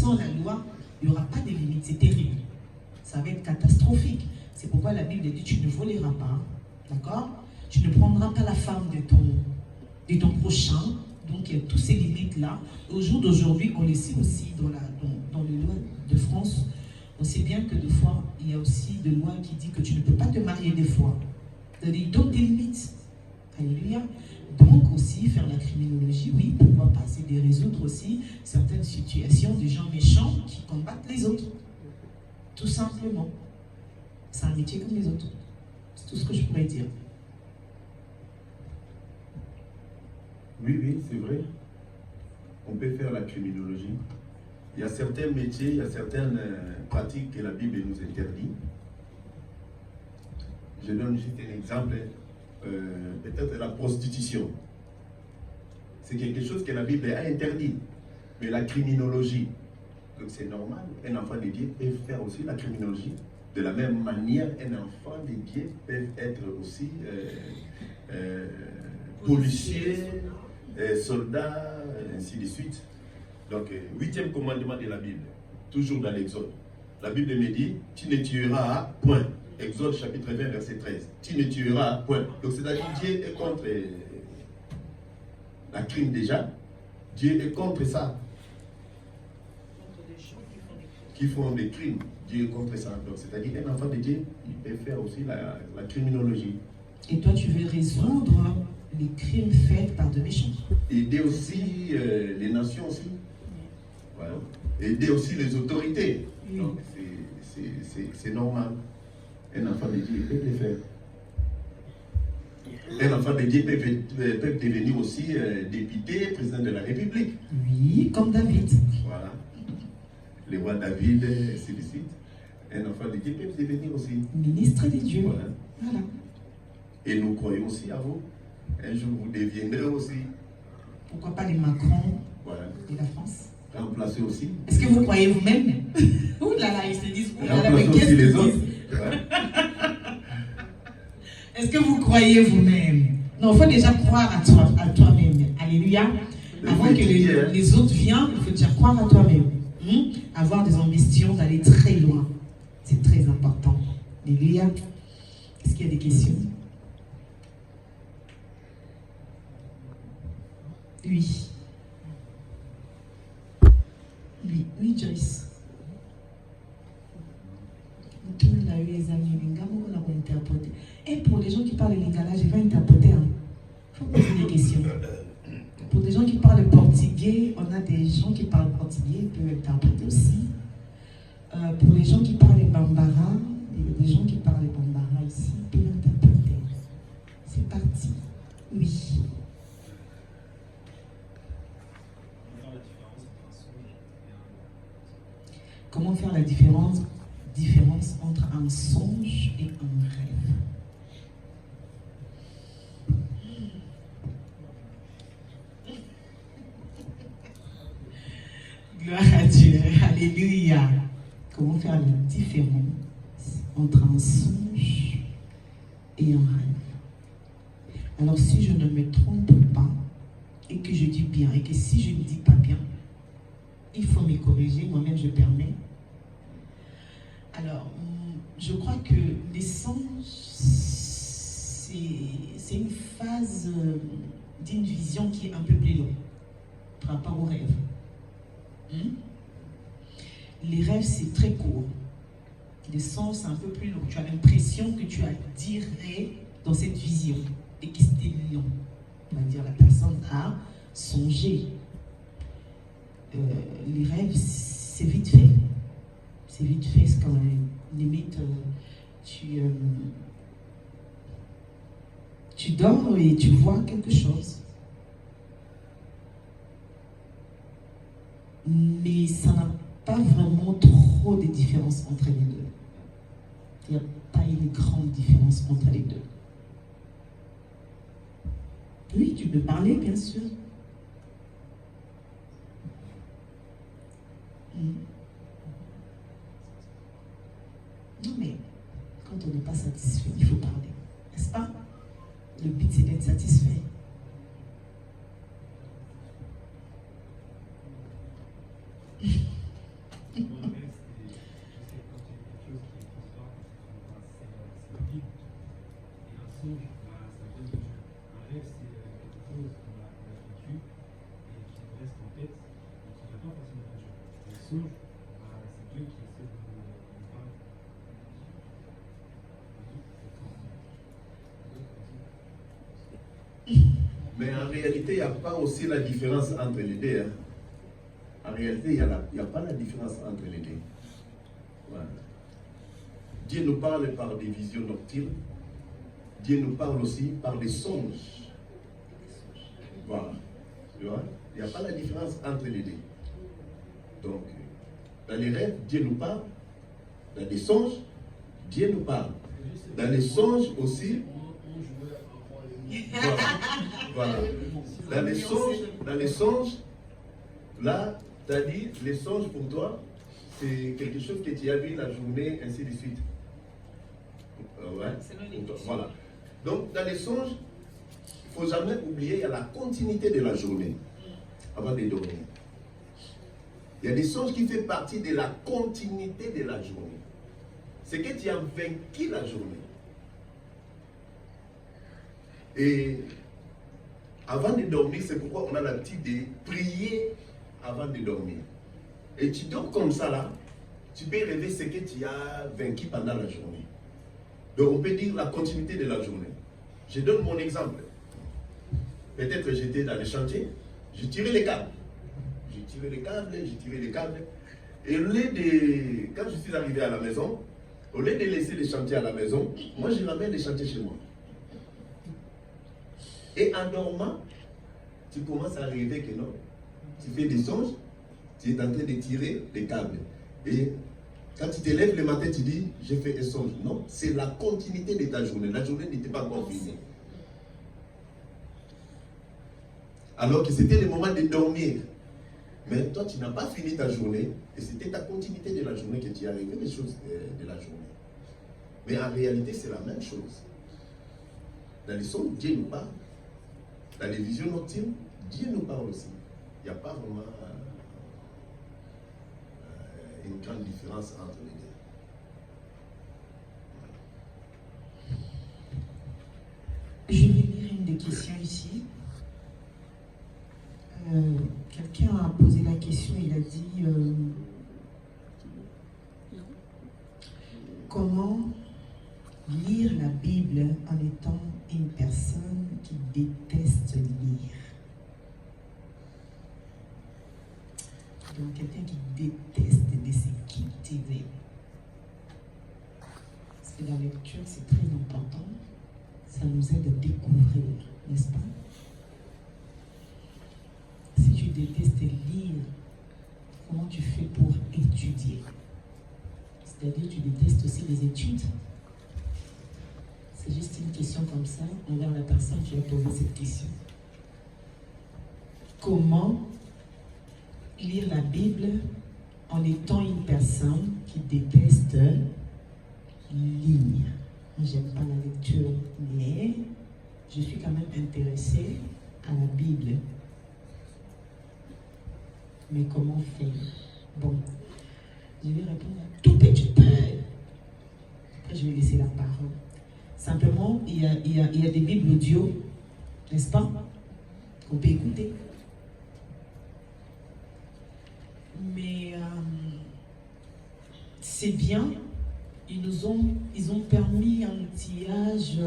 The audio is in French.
sans la loi, il n'y aura pas de limite. C'est terrible. Ça va être catastrophique. C'est pourquoi la Bible dit, tu ne voleras pas, d'accord? Tu ne prendras pas la femme de ton prochain. Donc il y a toutes ces limites-là. Au jour d'aujourd'hui, on les sait aussi dans les lois de France. On sait bien que des fois, il y a aussi des lois qui disent que tu ne peux pas te marier deux fois. C'est-à-dire, donc des limites. Alléluia. Donc aussi, faire la criminologie, oui, pourquoi pas, c'est de résoudre aussi certaines situations de gens méchants qui combattent les autres. Tout simplement. C'est un métier comme les autres. C'est tout ce que je pourrais dire. Oui, c'est vrai. On peut faire la criminologie. Il y a certains métiers, il y a certaines pratiques que la Bible nous interdit. Je donne juste un exemple, peut-être la prostitution. C'est quelque chose que la Bible a interdit. Mais la criminologie, donc c'est normal, un enfant de Dieu peut faire aussi la criminologie. De la même manière, un enfant de Dieu peut être aussi policier, soldat, ainsi de suite. Donc, 8e commandement de la Bible, toujours dans l'Exode. La Bible me dit, tu ne tueras point. Exode chapitre 20, verset 13. Tu ne tueras point. Donc, c'est-à-dire que Dieu est contre la crime déjà. Dieu est contre ça. Contre des gens qui font des crimes. Dieu est contre ça. Donc, c'est-à-dire qu'un enfant de Dieu, il peut faire aussi la criminologie. Et toi, tu veux résoudre les crimes faits par de méchants. Aider aussi les nations aussi. Voilà. Aider aussi les autorités. Oui. Donc, c'est normal. Un enfant de Dieu peut le faire. Un enfant de Dieu peut devenir aussi député, président de la République. Oui, comme David. Voilà. Le roi David, ainsi de suite. Un enfant de Dieu peut devenir aussi ministre des dieux. Voilà. Et nous croyons aussi à vous. Un jour, vous deviendrez aussi. Pourquoi pas les Macron de la France? Remplacer aussi. Est-ce que vous croyez vous-même? Ouh là là, ils se disent. Remplacer aussi les autres. Est-ce que vous croyez vous-même? Non, il faut déjà croire à toi-même. Alléluia. Avant que les autres viennent, il faut déjà croire à toi-même. Avoir des ambitions d'aller très loin. C'est très important. Alléluia. Est-ce qu'il y a des questions? Oui. Oui, Joyce. Tout le monde a eu les amis lingala, on a interprété. Et pour les gens qui parlent lingala, je vais interpréter. Il faut poser des questions. Pour des gens qui parlent portugais, on a des gens qui parlent portugais, ils peuvent interpréter aussi. Pour les gens qui parlent bambara, il y a des gens qui parlent bambara ici, ils peuvent interpréter. C'est parti. Oui. Comment faire la différence entre un songe et un rêve? Gloire à Dieu. Alléluia. Comment faire la différence entre un songe et un rêve? Alors si je ne me trompe pas et que je dis bien et que si je ne dis pas bien, il faut me corriger, moi-même je permets. Alors, je crois que les songes, c'est une phase d'une vision qui est un peu plus longue par rapport aux rêves. Les rêves, c'est très court. Les songes, c'est un peu plus long. Tu as l'impression que tu as dit dans cette vision et que c'était long. On va dire la personne a songé. Les rêves, c'est vite fait. C'est vite fait, c'est comme limite, tu dors et tu vois quelque chose. Mais ça n'a pas vraiment trop de différence entre les deux. Il n'y a pas une grande différence entre les deux. Oui, tu peux parler, bien sûr. Non, mais quand on n'est pas satisfait, il faut parler. N'est-ce pas? Le but, c'est d'être satisfait. songes, c'est Dieu qui essaie de nous parler. Mais en réalité, il n'y a pas aussi la différence entre les deux. Hein. En réalité, il n'y a pas la différence entre les deux. Voilà. Dieu nous parle par des visions nocturnes. Dieu nous parle aussi par des songes. Voilà. Tu vois? Il n'y a pas la différence entre les deux. Donc, dans les rêves, Dieu nous parle. Dans les songes, Dieu nous parle. Dans les songes aussi. Voilà. Dans les songes, là, tu as dit, les songes pour toi, c'est quelque chose que tu as vu la journée, ainsi de suite. Ouais. Voilà. Donc, dans les songes, il ne faut jamais oublier, il y a la continuité de la journée avant de dormir. Il y a des songes qui font partie de la continuité de la journée. C'est que tu as vaincu la journée. Et avant de dormir, c'est pourquoi on a l'habitude de prier avant de dormir. Et tu dors comme ça là, tu peux rêver ce que tu as vaincu pendant la journée. Donc on peut dire la continuité de la journée. Je donne mon exemple. Peut-être que j'étais dans les chantiers, j'ai tiré les câbles. J'ai tiré les câbles. Et au lieu de, quand je suis arrivé à la maison, au lieu de laisser les chantiers à la maison, moi je ramène les chantiers chez moi. Et en dormant, tu commences à rêver que non. Tu fais des songes, tu es en train de tirer les câbles. Et quand tu te lèves le matin, tu dis, j'ai fait un songe. Non, c'est la continuité de ta journée. La journée n'était pas encore finie. Alors que c'était le moment de dormir. Mais toi, tu n'as pas fini ta journée. Et c'était ta continuité de la journée que tu as rêvé les choses de la journée. Mais en réalité, c'est la même chose. Dans les songes, Dieu nous parle. Dans les visions nocturnes, Dieu nous parle aussi. Il n'y a pas vraiment une grande différence entre les deux. Je vais lire une des questions ici. Quelqu'un a posé la question, il a dit comment lire la Bible en étant une personne qui déteste lire. Donc quelqu'un qui déteste de se cultiver. Parce que la lecture, c'est très important. Ça nous aide à découvrir, n'est-ce pas? Si tu détestes lire, comment tu fais pour étudier? C'est-à-dire tu détestes aussi les études. C'est juste une question comme ça envers la personne qui a posé cette question. Comment lire la Bible en étant une personne qui déteste lire? Moi, j'aime pas la lecture, mais je suis quand même intéressée à la Bible. Mais comment faire? Bon, je vais répondre à tout petit peu. Après, je vais laisser la parole. Simplement, il y a des Bibles audio, n'est-ce pas, qu'on peut écouter. Mais c'est bien, ils ont permis un outillage